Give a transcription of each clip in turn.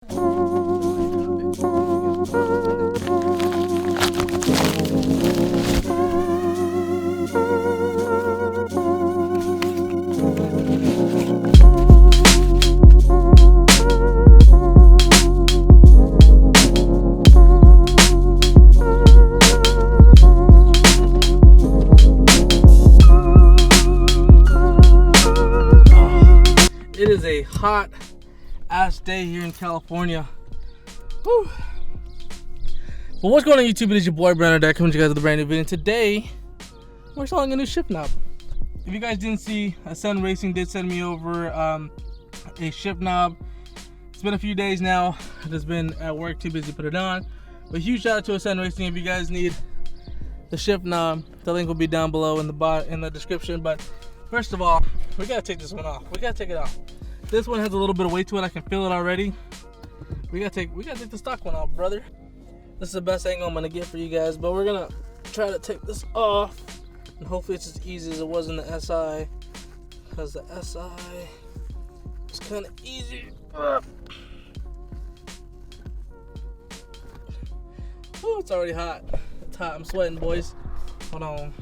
It is a hot ass day here in California. Whew. Well, what's going on YouTube? It is your boy Brandon coming to you guys with a brand new video. And today we're installing a new shift knob. If you guys didn't see, Sun Racing did send me over a shift knob. It's been a few days now. I've just been at work, too busy to put it on. But huge shout out to Sun Racing. If you guys need the shift knob, the link will be down below in the description. But first of all, we gotta take this one off. We gotta take it off. This one has a little bit of weight to it. I can feel it already. We gotta take the stock one off, brother. This is the best angle I'm gonna get for you guys, but we're gonna try to take this off, and hopefully it's as easy as it was in the SI, because the SI is kind of easy. Oh, it's already hot. It's hot. I'm sweating, boys. Hold on.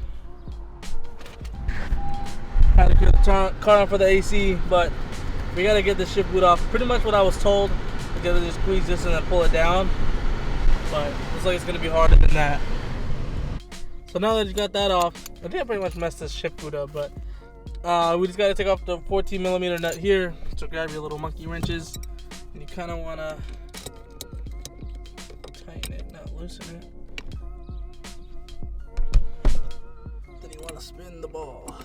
Had to get the car on for the AC, but we gotta get the shift boot off. Pretty much what I was told. We gotta just squeeze this and then pull it down, but it looks like it's gonna be harder than that. So now that you got that off, I think I pretty much messed this shift boot up, but we just gotta take off the 14mm nut here. So grab your little monkey wrenches, and you kind of wanna tighten it, not loosen it. Then you wanna spin the ball.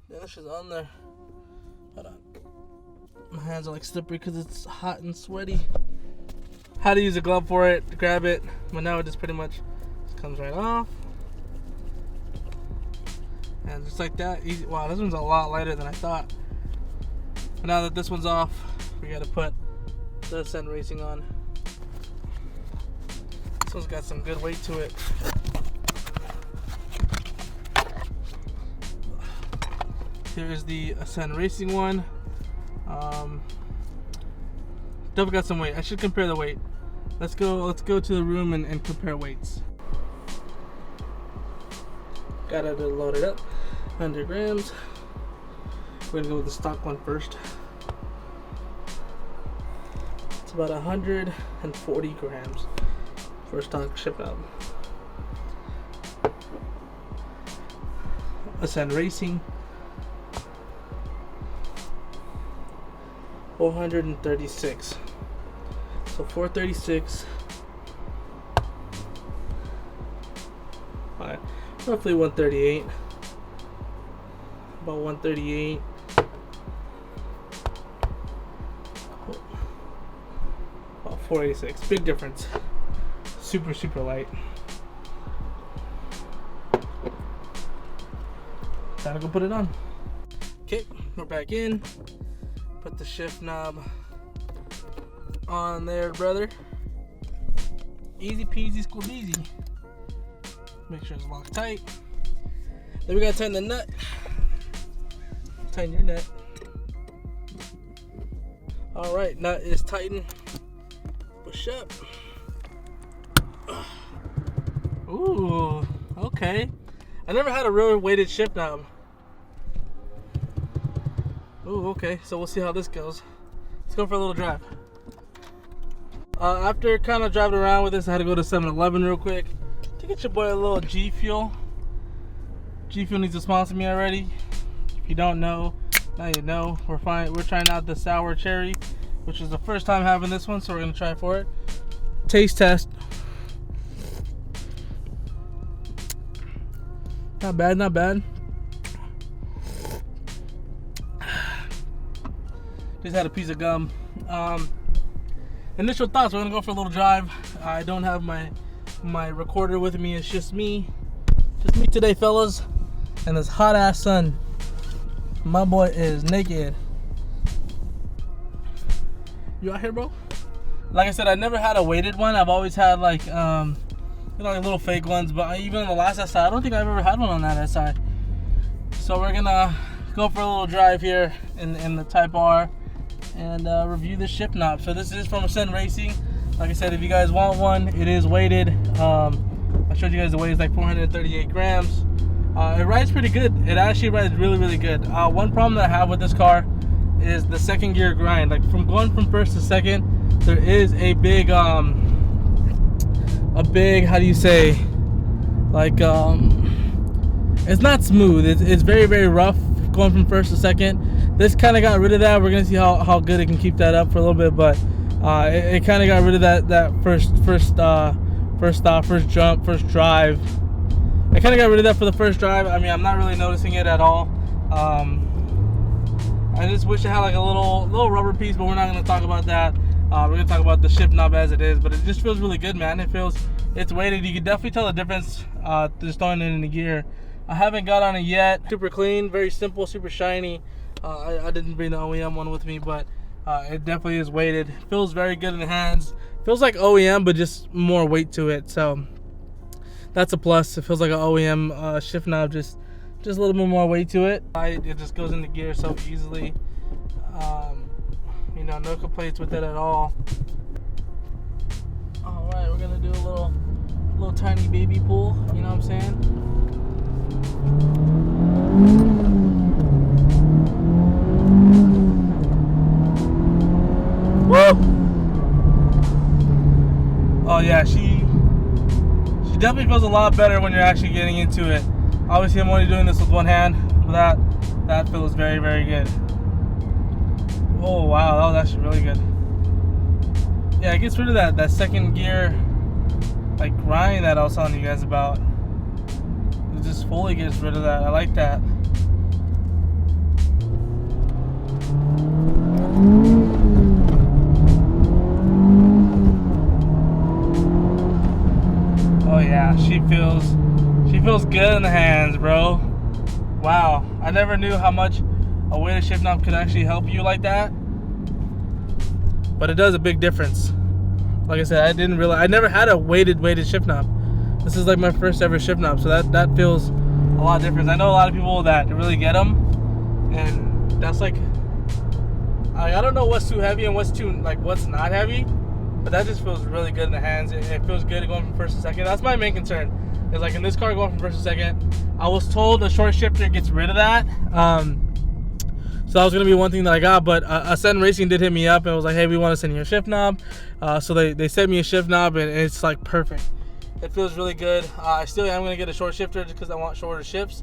This is on there. Hold on. My hands are like slippery because it's hot and sweaty. How to use a glove for it, grab it, but now it just pretty much just comes right off. And just like that, easy. Wow, this one's a lot lighter than I thought. But now that this one's off, we gotta put the Sun Racing on. This one's got some good weight to it. Here is the Sun Racing one. Definitely got some weight. I should compare the weight. Let's go to the room and compare weights. Gotta load it up. 100 grams. We're gonna go with the stock one first. It's about 140 grams for a stock shift knob. A Sun Racing. 436. So 436. Alright, roughly 138. About 138. About 486. Big difference. Super light. Time to go put it on. Okay, we're back in. Put the shift knob on there, brother. Easy peasy, squeezy. Make sure it's locked tight. Then we gotta tighten the nut. Tighten your nut. Alright, nut is tightened. Push up. Ooh, okay. I never had a real weighted shift knob. Ooh, okay, so we'll see how this goes. Let's go for a little drive. After kind of driving around with this, I had to go to 7-Eleven real quick to get your boy a little G Fuel. G Fuel needs to sponsor me already. If you don't know, now you know. We're trying out the sour cherry, which is the first time having this one, so we're gonna try for it. Taste test. Not bad, not bad. Just had a piece of gum. Initial thoughts, we're gonna go for a little drive. I don't have my recorder with me. It's just me today, fellas, and this hot ass sun. My boy is naked. You out here, bro? Like I said, I never had a weighted one. I've always had like like little fake ones, but even on the last SI, I don't think I've ever had one on that SI. So we're gonna go for a little drive here in the Type R and review the shift knob. So this is from Ascend Racing. Like I said, if you guys want one, it is weighted. I showed you guys the weight is like 438 grams. It rides pretty good. It actually rides really, really good. One problem that I have with this car is the second gear grind. Like from going from first to second, there is a big, how do you say, like, it's not smooth. It's very, very rough going from first to second. This kind of got rid of that. We're gonna see how good it can keep that up for a little bit, but it kind of got rid of that first stop, first jump, first drive. I kind of got rid of that for the first drive. I mean, I'm not really noticing it at all. I just wish it had like a little rubber piece, but we're not going to talk about that. We're going to talk about the shift knob as it is, but it just feels really good, man. It's weighted. You can definitely tell the difference just throwing it in the gear. I haven't got on it yet. Super clean, very simple, super shiny. I didn't bring the OEM one with me, but it definitely is weighted. Feels very good in the hands. Feels like OEM, but just more weight to it. So that's a plus. It feels like an OEM shift knob, just a little bit more weight to it. It just goes into gear so easily. You know, no complaints with it at all. All right, we're gonna do a little tiny baby pull. You know what I'm saying? Woo! Oh yeah, she definitely feels a lot better when you're actually getting into it. Obviously, I'm only doing this with one hand, but that feels very, very good. Oh wow, that was actually really good. Yeah, it gets rid of that second gear like grind that I was telling you guys about. It just fully gets rid of that. I like that. Oh yeah, she feels good in the hands, bro. Wow, I never knew how much a weighted shift knob could actually help you like that, but it does a big difference. Like I said, I never had a weighted shift knob. This is like my first ever shift knob, so that feels a lot different. I know a lot of people that really get them, and that's like, I don't know what's too heavy and what's not heavy, but that just feels really good in the hands. It feels good going from first to second. That's my main concern. Is like in this car going from first to second, I was told the short shifter gets rid of that. So that was gonna be one thing that I got, but Ascend Racing did hit me up and was like, hey, we want to send you a shift knob. So they sent me a shift knob, and it's like perfect. It feels really good. I still am gonna get a short shifter just because I want shorter shifts.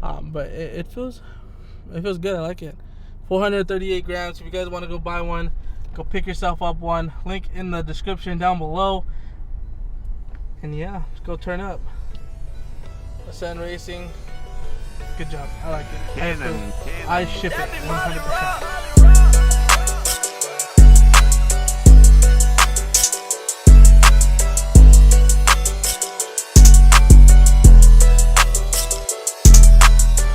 But it feels good. I like it. 438 grams. If you guys want to go buy one, go pick yourself up one. Link in the description down below. And yeah, just go turn up. Ascend Racing. Good job. I like it. I ship it 100%.